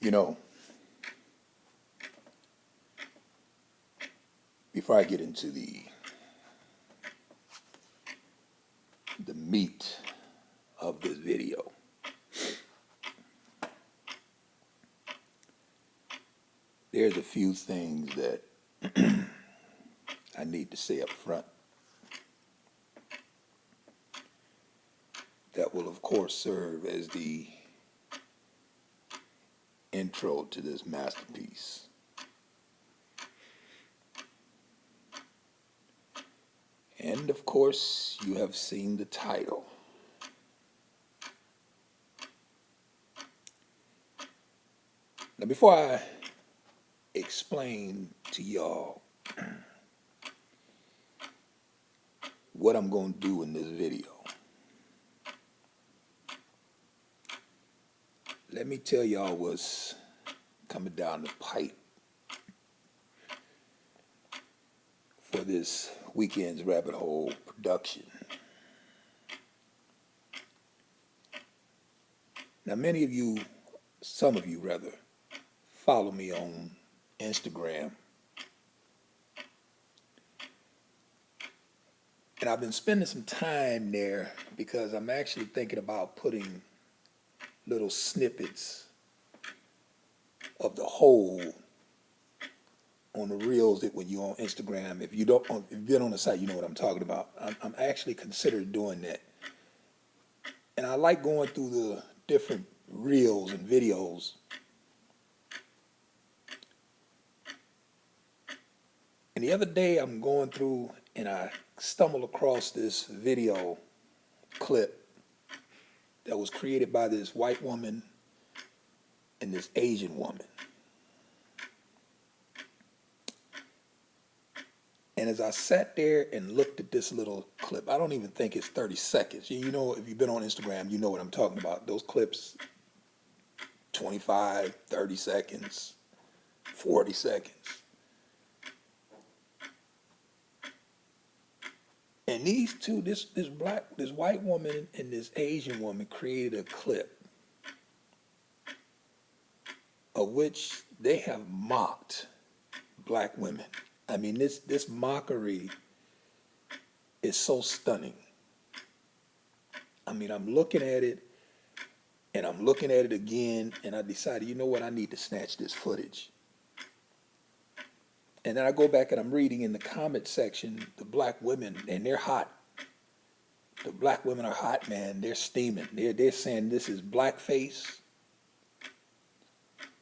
You know, before I get into the meat of this video, there's a few things that I need to say up front that will, of course, serve as the intro to this masterpiece. And of course, you have seen the title. Now, before I explain to y'all what I'm going to do in this video, let me tell y'all what's coming down the pipe for this weekend's Rabbit Hole production. Now, many of you, some of you rather, follow me on Instagram. And I've been spending some time there because I'm actually thinking about putting little snippets of the whole on the reels that when you're on Instagram. If you've been on the site, you know what I'm talking about. I'm actually considering doing that. And I like going through the different reels and videos and the other day I'm going through and I stumbled across this video clip that was created by this white woman and this Asian woman. And as I sat there and looked at this little clip, I don't even think it's 30 seconds. You know, if you've been on Instagram, you know what I'm talking about. Those clips, 25, 30 seconds, 40 seconds. And these two, this white woman and this Asian woman created a clip of which they have mocked black women. I mean, this mockery is so stunning. I mean, I'm looking at it and I'm looking at it again, and I decided, you know what, I need to snatch this footage. And then I go back and I'm reading in the comment section, the black women, and they're hot. The black women are hot, man. They're steaming. They're saying this is blackface.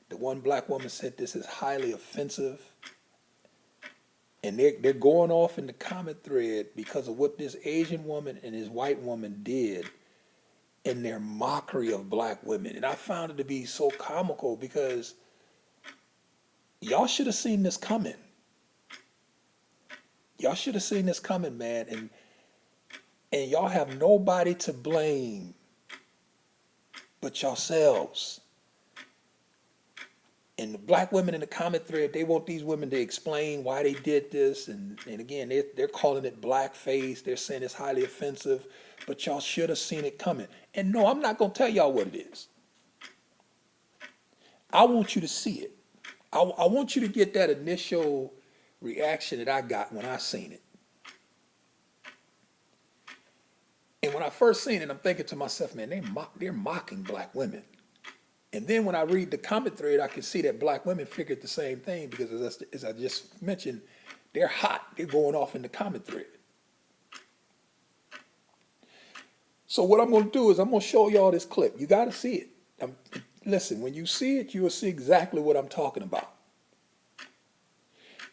The one black woman said this is highly offensive. And they're going off in the comment thread because of what this Asian woman and this white woman did in their mockery of black women. And I found it to be so comical because y'all should have seen this coming. Y'all should have seen this coming, man. And y'all have nobody to blame but yourselves. And the black women in the comment thread, they want these women to explain why they did this. And again, they're calling it blackface. They're saying it's highly offensive, but y'all should have seen it coming. And no, I'm not going to tell y'all what it is. I want you to see it. I want you to get that initial reaction that I got when I seen it. And when I first seen it, I'm thinking to myself, man, they're mocking black women. And then when I read the comment thread, I can see that black women figured the same thing because as I just mentioned, they're hot. They're going off in the comment thread. So what I'm going to do is I'm going to show y'all this clip. You got to see it. Listen, when you see it, you will see exactly what I'm talking about.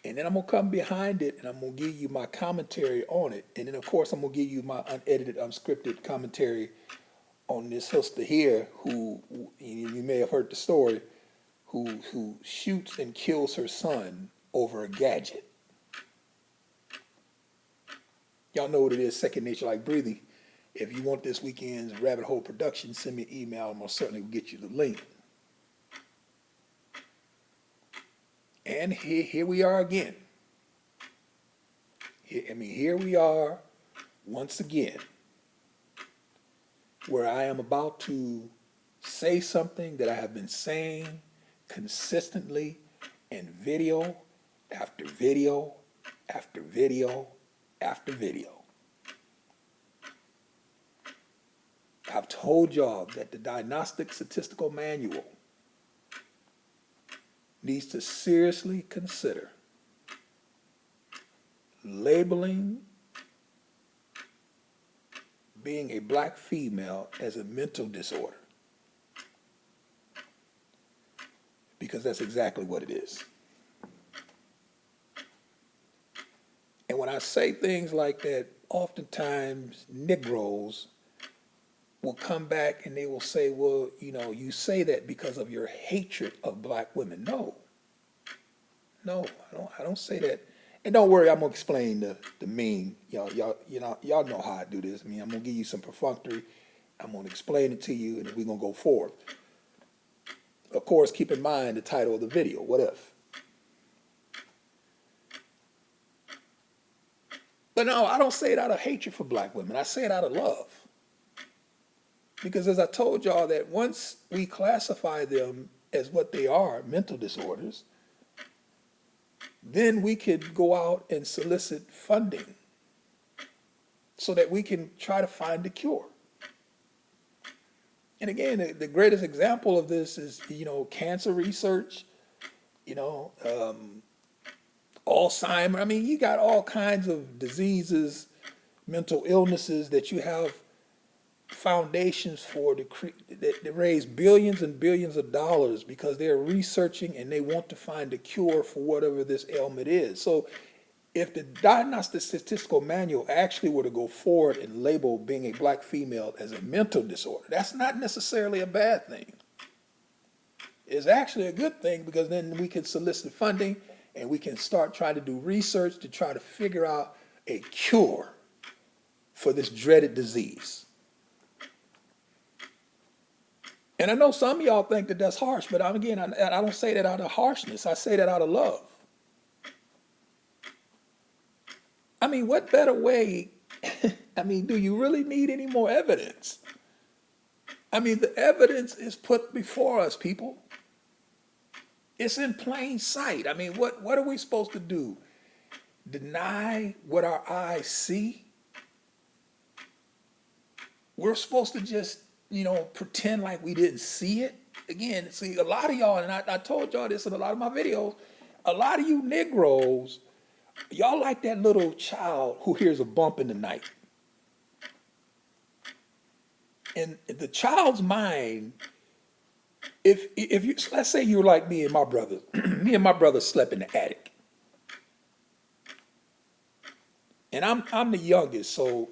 And then I'm going to come behind it and I'm going to give you my commentary on it. And then, of course, I'm going to give you my unedited, unscripted commentary on this sister here who, you may have heard the story, who shoots and kills her son over a gadget. Y'all know what it is, Second Nature Like Breathing. If you want this weekend's Rabbit Hole production, send me an email. I'm most certainly will get you the link. And here we are again. Here we are once again, where I am about to say something that I have been saying consistently in video after video after video after video. I've told y'all that the Diagnostic Statistical Manual needs to seriously consider labeling being a black female as a mental disorder, because that's exactly what it is. And when I say things like that, oftentimes Negroes will come back and they will say, well, you know, you say that because of your hatred of black women. No, I don't say that. And don't worry, I'm gonna explain the meme. Y'all know how I do this. I mean, I'm gonna give you some perfunctory. I'm gonna explain it to you, and then we're gonna go forward. Of course, keep in mind the title of the video. What if? But no, I don't say it out of hatred for black women. I say it out of love. Because as I told y'all, that once we classify them as what they are, mental disorders, then we could go out and solicit funding so that we can try to find a cure. And again, the greatest example of this is, cancer research, Alzheimer. I mean, you got all kinds of diseases, mental illnesses that you have foundations for that raise billions and billions of dollars because they're researching and they want to find a cure for whatever this ailment is. So if the Diagnostic Statistical Manual actually were to go forward and label being a black female as a mental disorder, that's not necessarily a bad thing. It's actually a good thing, because then we can solicit funding and we can start trying to do research to try to figure out a cure for this dreaded disease. And I know some of y'all think that that's harsh, but I don't say that out of harshness. I say that out of love. I mean, what better way? Do you really need any more evidence? I mean, the evidence is put before us, people. It's in plain sight. I mean, what are we supposed to do? Deny what our eyes see? We're supposed to just pretend like we didn't see it. Again, see, a lot of y'all, and I told y'all this in a lot of my videos, a lot of you Negroes, y'all like that little child who hears a bump in the night. And the child's mind, if you, let's say you're like me and my brother, me and my brother slept in the attic. And I'm the youngest, so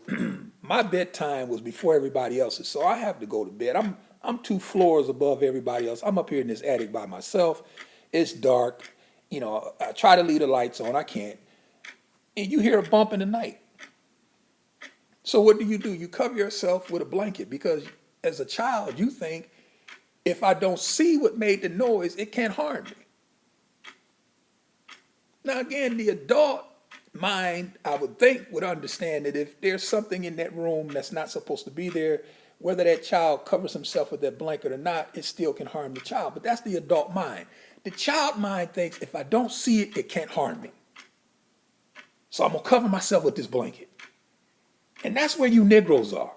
my bedtime was before everybody else's. So I have to go to bed. I'm 2 floors above everybody else. I'm up here in this attic by myself. It's dark. I try to leave the lights on. I can't. And you hear a bump in the night. So what do? You cover yourself with a blanket, because as a child, you think, if I don't see what made the noise, it can't harm me. Now again, the adult mind, I would think, would understand that if there's something in that room that's not supposed to be there, whether that child covers himself with that blanket or not, it still can harm the child. But that's the adult mind. The child mind thinks, if I don't see it, it can't harm me. So I'm going to cover myself with this blanket. And that's where you Negroes are.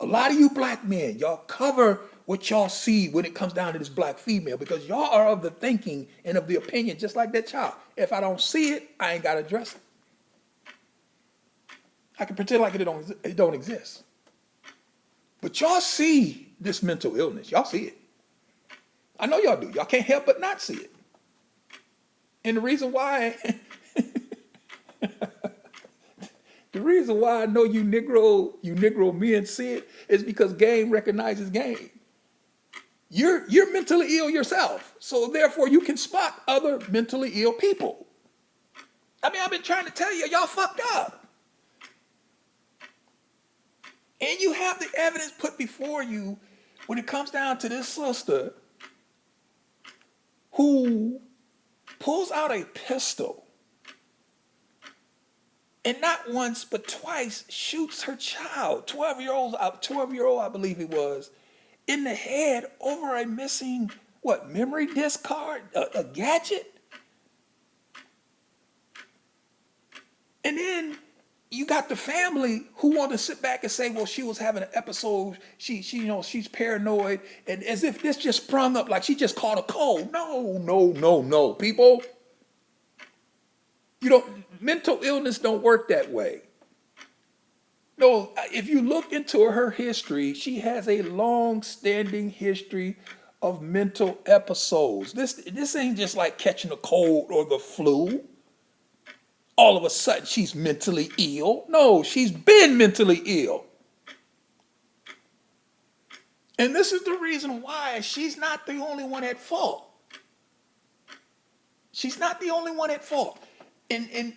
A lot of you black men, y'all cover what y'all see when it comes down to this black female, because y'all are of the thinking and of the opinion, just like that child. If I don't see it, I ain't got to address it. I can pretend like it don't exist. But y'all see this mental illness. Y'all see it. I know y'all do. Y'all can't help but not see it. And the reason why, I know you Negro men see it is because game recognizes game. You're mentally ill yourself, so therefore you can spot other mentally ill people. I mean, I've been trying to tell you, y'all fucked up. And you have the evidence put before you when it comes down to this sister who pulls out a pistol and not once but twice shoots her child, 12-year-old, I believe it was, in the head over a missing what, memory disk card, a gadget? And then you got the family who want to sit back and say, well, she was having an episode. She's paranoid. And as if this just sprung up like she just caught a cold. No, no, no, no, people. Mental illness don't work that way. No, if you look into her history, she has a long-standing history of mental episodes. This ain't just like catching a cold or the flu. All of a sudden she's mentally ill. No, she's been mentally ill. And this is the reason why she's not the only one at fault. She's not the only one at fault. And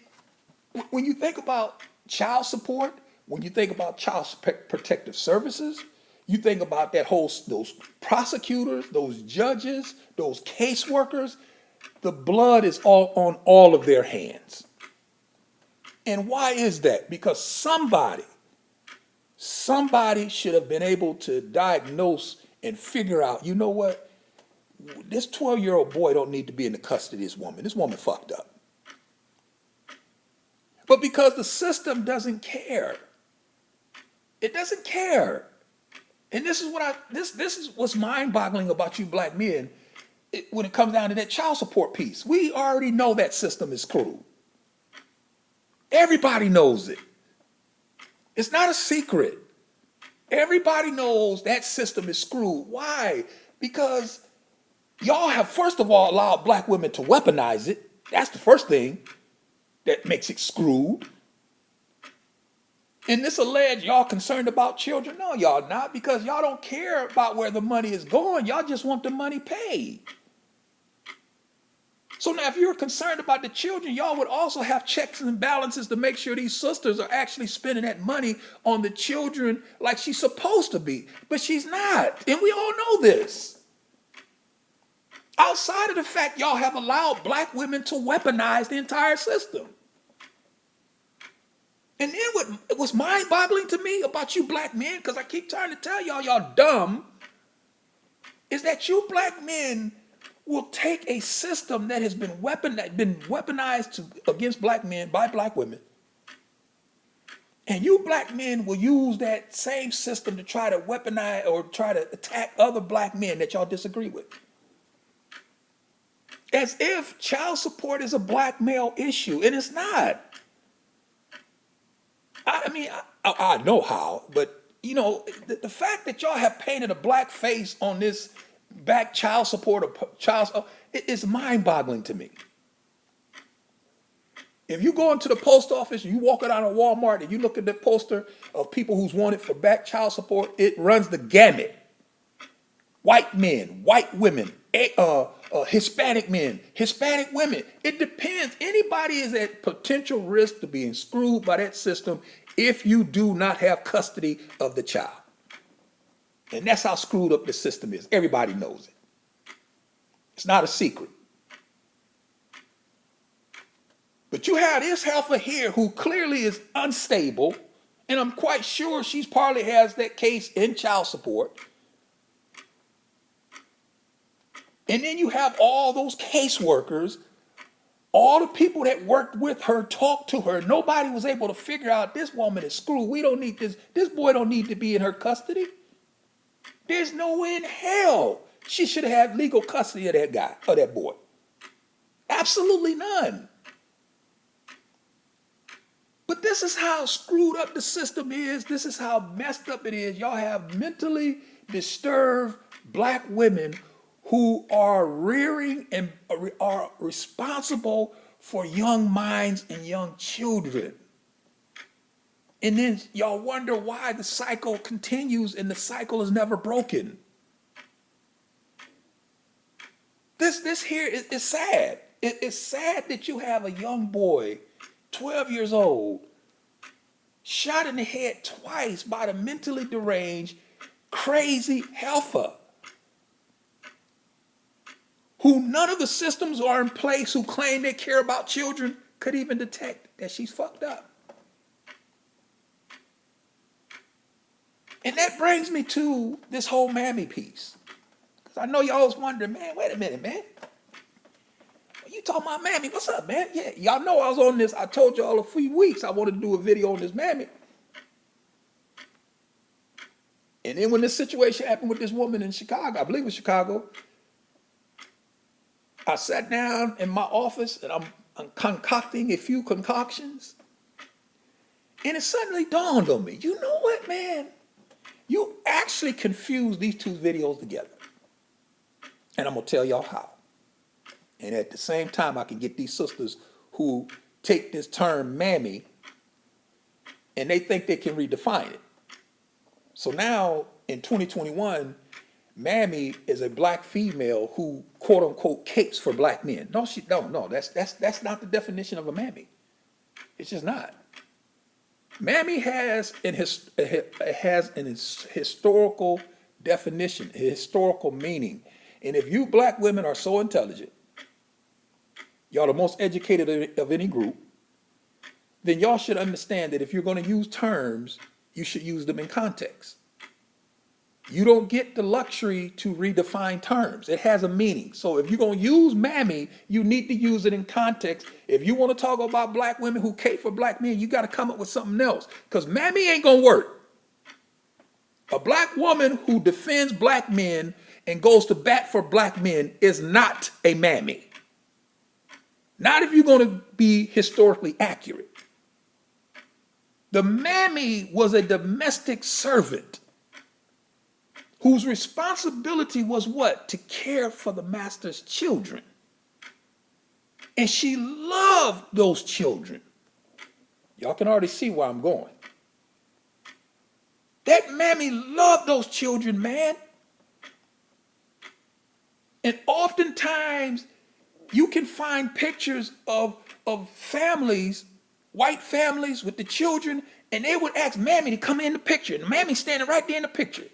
when you think about child support, when you think about child protective services, you think about those prosecutors, those judges, those caseworkers, the blood is all on all of their hands. And why is that? Because somebody should have been able to diagnose and figure out, you know what? This 12-year-old boy don't need to be in the custody of this woman. This woman fucked up. But because the system doesn't care. It doesn't care. And this is what's mind-boggling about you black men when it comes down to that child support piece. We already know that system is screwed. Everybody knows it. It's not a secret. Everybody knows that system is screwed. Why? Because y'all have, first of all, allowed black women to weaponize it. That's the first thing that makes it screwed. And this alleged y'all concerned about children. No, y'all not, because y'all don't care about where the money is going. Y'all just want the money paid. So now if you're concerned about the children, y'all would also have checks and balances to make sure these sisters are actually spending that money on the children like she's supposed to be. But she's not. And we all know this. Outside of the fact y'all have allowed black women to weaponize the entire system. And then what was mind-boggling to me about you black men, because I keep trying to tell y'all dumb, is that you black men will take a system that has been weaponized against black men by black women, and you black men will use that same system to try to weaponize or try to attack other black men that y'all disagree with. As if child support is a black male issue, and it's not. I know how, but the fact that y'all have painted a black face on this back child support or it is mind-boggling to me. If you go into the post office, you walk out of Walmart and you look at the poster of people who's wanted for back child support, it runs the gamut. White men, white women, Hispanic men, Hispanic women. It depends. Anybody is at potential risk to being screwed by that system if you do not have custody of the child. And that's how screwed up the system is. Everybody knows it. It's not a secret. But you have this heifer here who clearly is unstable, and I'm quite sure she's probably has that case in child support. And then you have all those caseworkers, all the people that worked with her, talked to her. Nobody was able to figure out this woman is screwed. We don't need this. This boy don't need to be in her custody. There's no way in hell she should have had legal custody of that guy or that boy. Absolutely none. But this is how screwed up the system is. This is how messed up it is. Y'all have mentally disturbed black women who are rearing and are responsible for young minds and young children. And then y'all wonder why the cycle continues and the cycle is never broken. This here is sad. It's sad that you have a young boy, 12 years old, shot in the head twice by the mentally deranged, crazy heifer, who none of the systems are in place who claim they care about children could even detect that she's fucked up. And that brings me to this whole Mammy piece. So I know y'all was wondering, man, wait a minute, man. You talking about mammy? What's up, man? Yeah, y'all know I was on this. I told y'all a few weeks I wanted to do a video on this mammy. And then when this situation happened with this woman in Chicago, I believe it was Chicago, I sat down in my office and I'm concocting a few concoctions. And it suddenly dawned on me, you know what, man? You actually confuse these two videos together. And I'm going to tell y'all how. And at the same time, I can get these sisters who take this term mammy and they think they can redefine it. So now in 2021, mammy is a black female who quote unquote capes for black men. No, that's not the definition of a mammy. It's just not. Mammy has an historical definition, a historical meaning. And if you black women are so intelligent, y'all the most educated of any group, then y'all should understand that if you're going to use terms, you should use them in context. You don't get the luxury to redefine terms. It has a meaning. So if you're going to use mammy, you need to use it in context. If you want to talk about black women who cape for black men, you got to come up with something else. Because mammy ain't going to work. A black woman who defends black men and goes to bat for black men is not a mammy. Not if you're going to be historically accurate. The mammy was a domestic servant whose responsibility was what? To care for the master's children. And she loved those children. Y'all can already see where I'm going. That mammy loved those children, man. And oftentimes, you can find pictures of families, white families with the children, and they would ask mammy to come in the picture. And mammy standing right there in the picture.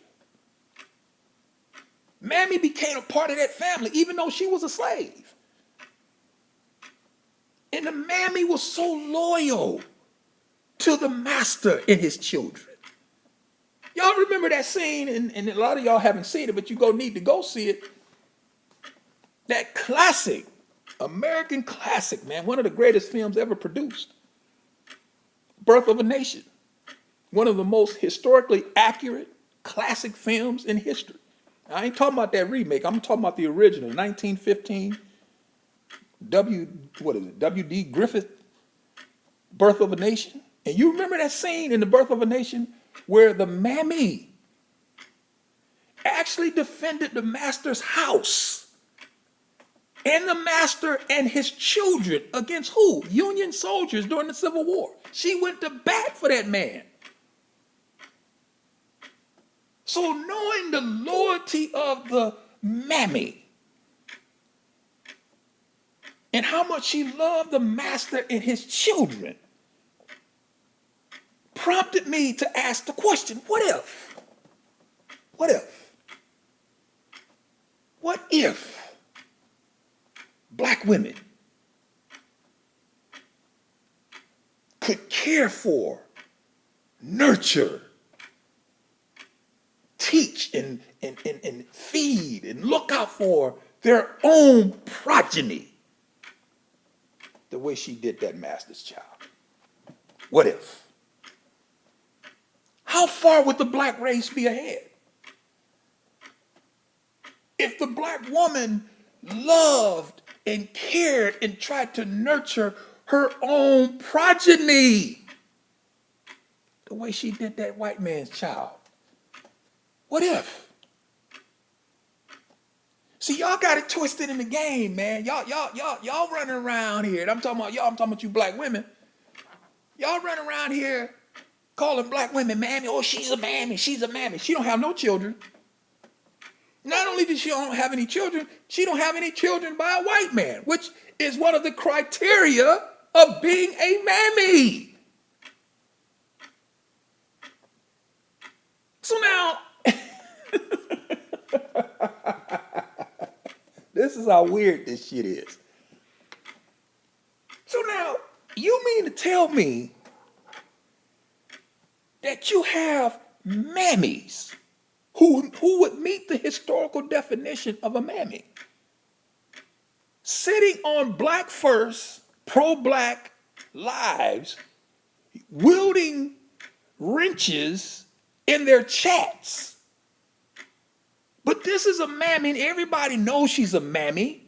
Mammy became a part of that family, even though she was a slave. And the mammy was so loyal to the master and his children. Y'all remember that scene, and a lot of y'all haven't seen it, but you need to go see it. That classic, American classic, man, one of the greatest films ever produced. Birth of a Nation. One of the most historically accurate classic films in history. I ain't talking about that remake. I'm talking about the original, 1915, W.D. Griffith, Birth of a Nation. And you remember that scene in the Birth of a Nation where the mammy actually defended the master's house and the master and his children against who? Union soldiers during the Civil War. She went to bat for that man. So knowing the loyalty of the mammy and how much she loved the master and his children prompted me to ask the question, what if? What if? What if black women could care for, nurture, teach and feed and look out for their own progeny the way she did that master's child? What if? How far would the black race be ahead? If the black woman loved and cared and tried to nurture her own progeny the way she did that white man's child. What if? See, y'all got it twisted in the game, man. Y'all running around here. And I'm talking about y'all, I'm talking about you black women. Y'all running around here calling black women mammy. Oh, she's a mammy. She's a mammy. She don't have no children. Not only does she don't have any children, she don't have any children by a white man, which is one of the criteria of being a mammy. So now, this is how weird this shit is. So now, you mean to tell me that you have mammies who would meet the historical definition of a mammy. Sitting on black first, pro-black lives, wielding wrenches in their chats. But this is a mammy, and everybody knows she's a mammy.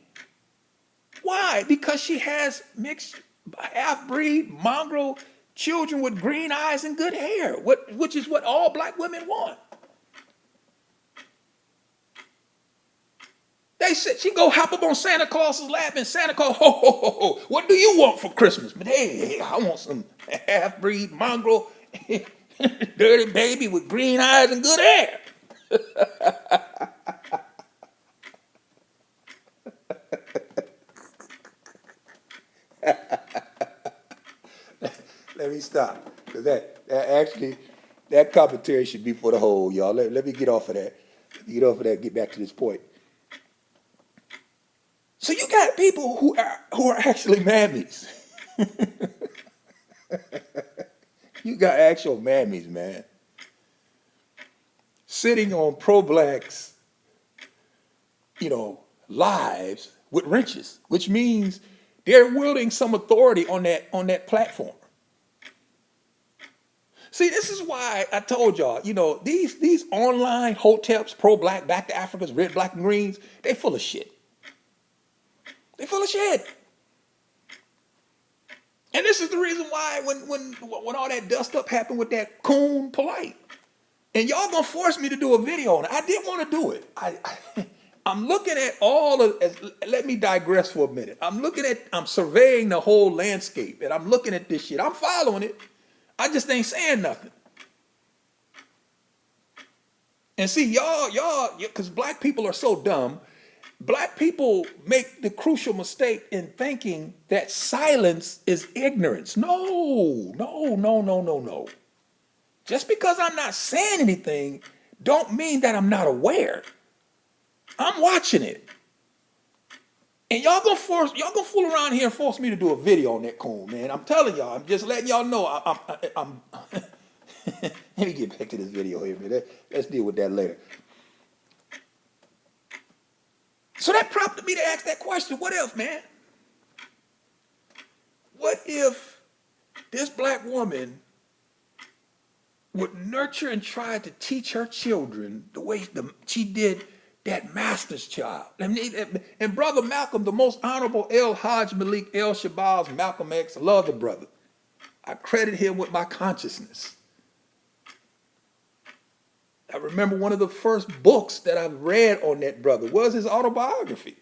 Why? Because she has mixed half-breed, mongrel children with green eyes and good hair, which is what all black women want. They said she go hop up on Santa Claus's lap, and Santa Claus, ho, ho, ho, ho, what do you want for Christmas? But hey, I want some half-breed, mongrel, dirty baby with green eyes and good hair. Let me stop. Because that commentary should be for the whole, y'all. Let me get off of that. Get back to this point. So you got people who are actually mammies. You got actual mammies, man. Sitting on pro-blacks, lives with wrenches, which means they're wielding some authority on that platform. See, this is why I told y'all, these online hoteps, pro-black, back to Africans, red, black, and greens, they full of shit. They full of shit. And this is the reason why when all that dust up happened with that coon Polite, and y'all gonna force me to do a video on it. I didn't want to do it. I'm looking at let me digress for a minute. I'm surveying the whole landscape, and I'm looking at this shit. I'm following it. I just ain't saying nothing. And see, y'all, because black people are so dumb. Black people make the crucial mistake in thinking that silence is ignorance. No. Just because I'm not saying anything don't mean that I'm not aware. I'm watching it. And y'all gonna fool around here and force me to do a video on that coon, man. I'm telling y'all, I'm just letting y'all know I'm let me get back to this video here, man. Let's deal with that later. So that prompted me to ask that question. What if, man? What if this black woman would nurture and try to teach her children the way she did that master's child? And Brother Malcolm, the most honorable El Hajj Malik El Shabazz Malcolm X, I love the brother. I credit him with my consciousness. I remember one of the first books that I read on that brother was his autobiography.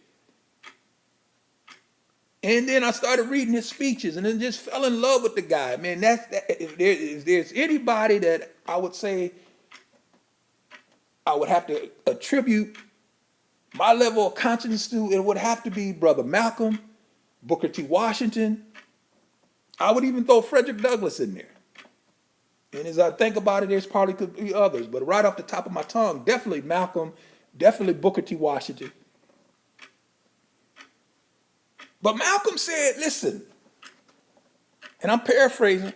And then I started reading his speeches and then just fell in love with the guy. Man, if there's anybody that I would say I would have to attribute my level of consciousness to, it would have to be Brother Malcolm, Booker T. Washington. I would even throw Frederick Douglass in there. And as I think about it, there's probably could be others, but right off the top of my tongue, definitely Malcolm, definitely Booker T. Washington. But Malcolm said, listen, and I'm paraphrasing,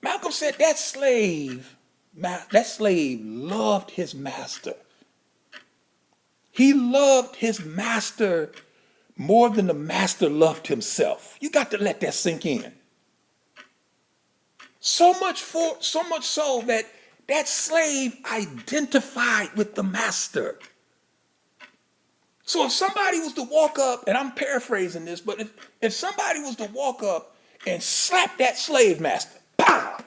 Malcolm said that slave loved his master. He loved his master more than the master loved himself. You got to let that sink in. So much so that slave identified with the master. So if somebody was to walk up, and I'm paraphrasing this, but if somebody was to walk up and slap that slave master, pow,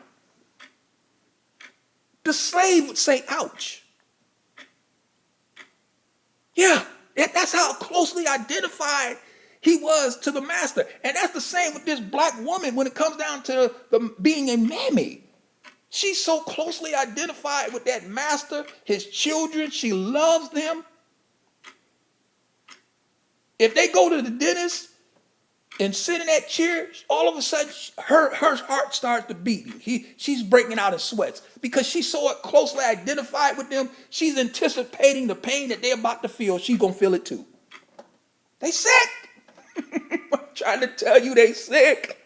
the slave would say, ouch. Yeah, that's how closely identified he was to the master. And that's the same with this black woman when it comes down to being a mammy. She's so closely identified with that master, his children. She loves them. If they go to the dentist and sit in that chair, all of a sudden her heart starts to beat. She's breaking out in sweats because she's so closely identified with them. She's anticipating the pain that they're about to feel. She's going to feel it too. They sick. I'm trying to tell you they sick.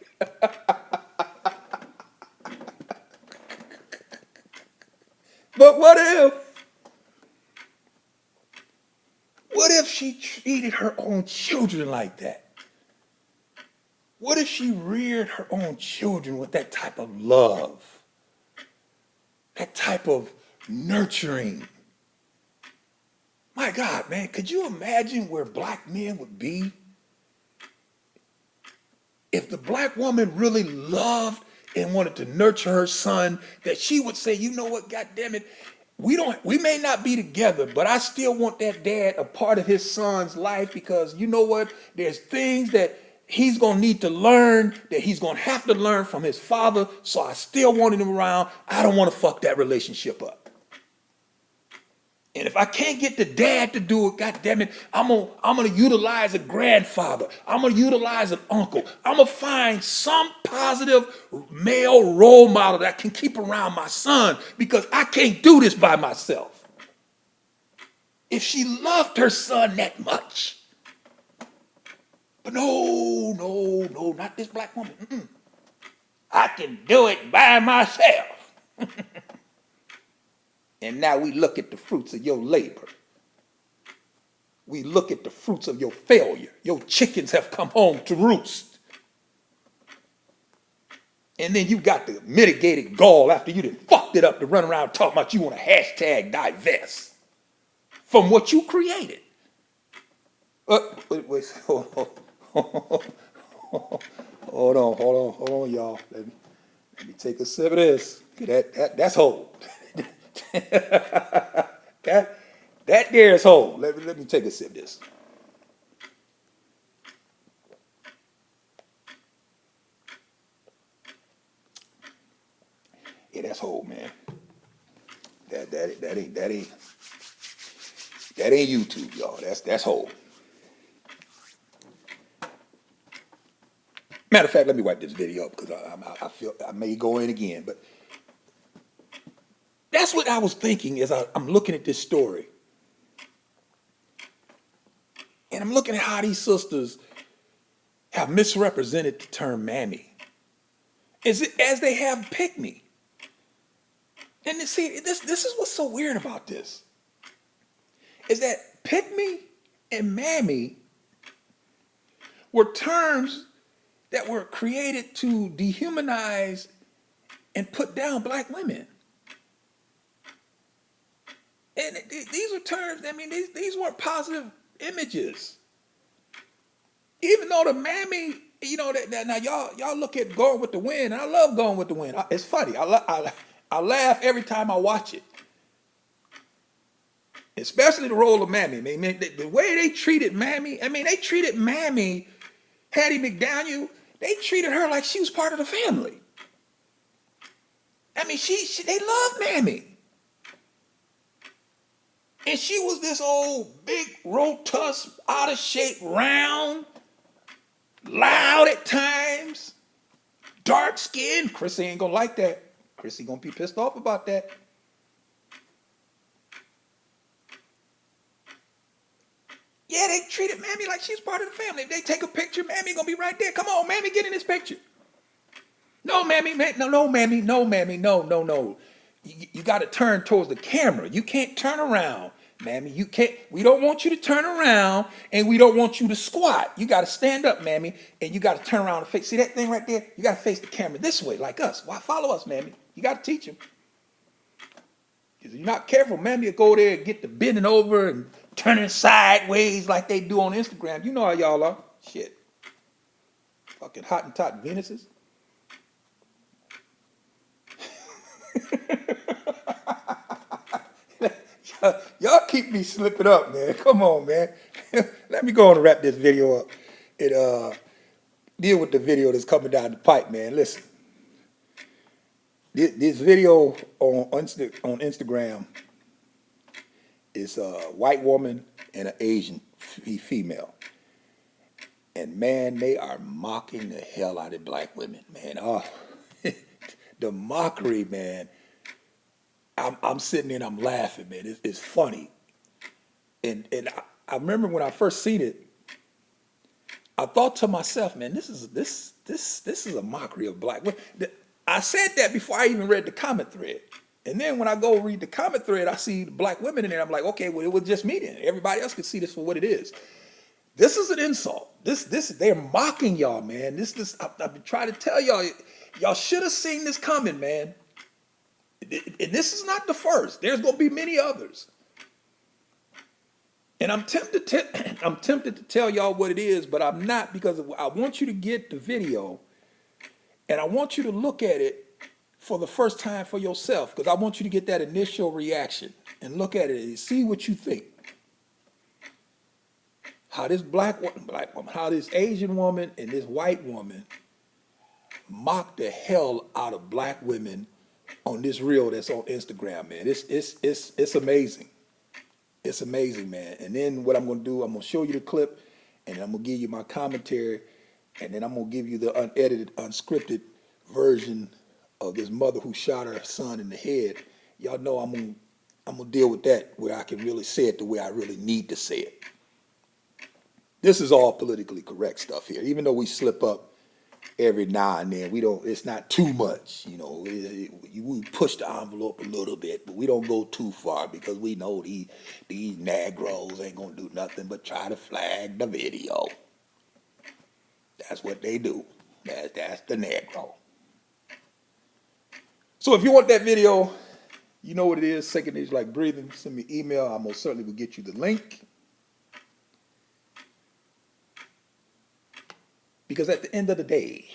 But what if she treated her own children like that? What if she reared her own children with that type of love, that type of nurturing? My God, man, could you imagine where black men would be if the black woman really loved and wanted to nurture her son, that she would say, you know what, God damn it, we may not be together, but I still want that dad a part of his son's life, because you know what, there's things that he's going to need to learn, that he's going to have to learn from his father, so I still want him around. I don't want to fuck that relationship up. And if I can't get the dad to do it, God damn it, I'm gonna utilize a grandfather. I'm gonna utilize an uncle. I'm gonna find some positive male role model that I can keep around my son, because I can't do this by myself. If she loved her son that much. But no, not this black woman. I can do it by myself. And now we look at the fruits of your labor. We look at the fruits of your failure. Your chickens have come home to roost. And then you got the mitigated gall after you done fucked it up to run around talking about you want to hashtag divest from what you created. Wait, hold on, y'all. Let me take a sip of this. That's whole. that there is whole. Let me take a sip of this. Yeah, that's whole, man. That ain't YouTube, y'all. That's whole. Matter of fact, let me wipe this video up, because I feel I may go in again. But that's what I was thinking as I'm looking at this story. And I'm looking at how these sisters have misrepresented the term mammy as they have pick me. And see, this is what's so weird about this, is that pick me and mammy were terms that were created to dehumanize and put down black women. And these are terms, I mean, these weren't positive images. Even though the mammy, you know, now y'all look at Gone with the Wind, and I love Gone with the Wind. It's funny. I laugh every time I watch it. Especially the role of mammy. I mean, the way they treated mammy, they treated mammy, Hattie McDaniel, they treated her like she was part of the family. I mean, they loved mammy. And she was this old, big, rotund, out of shape, round, loud at times, dark skin. Chrissy ain't gonna like that. Chrissy gonna be pissed off about that. Yeah, they treated mammy like she's part of the family. If they take a picture, mammy gonna be right there. Come on, mammy, get in this picture. No, mammy, no, mammy, no. You got to turn towards the camera. You can't turn around, mammy. You can't. We don't want you to turn around, and we don't want you to squat. You got to stand up, mammy, and you got to turn around and face. See that thing right there? You got to face the camera this way, like us. Why follow us, mammy? You got to teach them. If you're not careful, mammy will go there and get the bending over and turning sideways like they do on Instagram. You know how y'all are. Shit. Fucking Hottentot Venuses. Y'all keep me slipping up, man. Come on, man. Let me go on and wrap this video up. Deal with the video that's coming down the pipe, man. Listen, this video on Instagram is a white woman and an Asian female. And man, they are mocking the hell out of black women, man. Oh, the mockery, man. I'm sitting there and I'm laughing, man. It's funny. And I remember when I first seen it, I thought to myself, man, this is a mockery of black women. I said that before I even read the comment thread. And then when I go read the comment thread, I see black women in there. I'm like, okay, well, it was just me then. Everybody else could see this for what it is. This is an insult. They're mocking y'all, man. I've been trying to tell y'all, y'all should have seen this coming, man. And this is not the first. There's gonna be many others. And I'm tempted to tell y'all what it is, but I'm not, because I want you to get the video and I want you to look at it for the first time for yourself, because I want you to get that initial reaction and look at it and see what you think. How this black woman, how this Asian woman and this white woman mock the hell out of black women on this reel that's on Instagram, man. It's amazing. It's amazing, man. And then what I'm gonna do, I'm gonna show you the clip, and I'm gonna give you my commentary, and then I'm gonna give you the unedited, unscripted version of this mother who shot her son in the head. Y'all know I'm gonna deal with that where I can really say it the way I really need to say it. This is all politically correct stuff here, even though we slip up every now and then. We don't. It's not too much, you know. We push the envelope a little bit, but we don't go too far, because we know these Negroes ain't gonna do nothing but try to flag the video. That's what they do. That's the Negro. So if you want that video, you know what it is. Second is like breathing. Send me an email. I most certainly will get you the link. Because at the end of the day,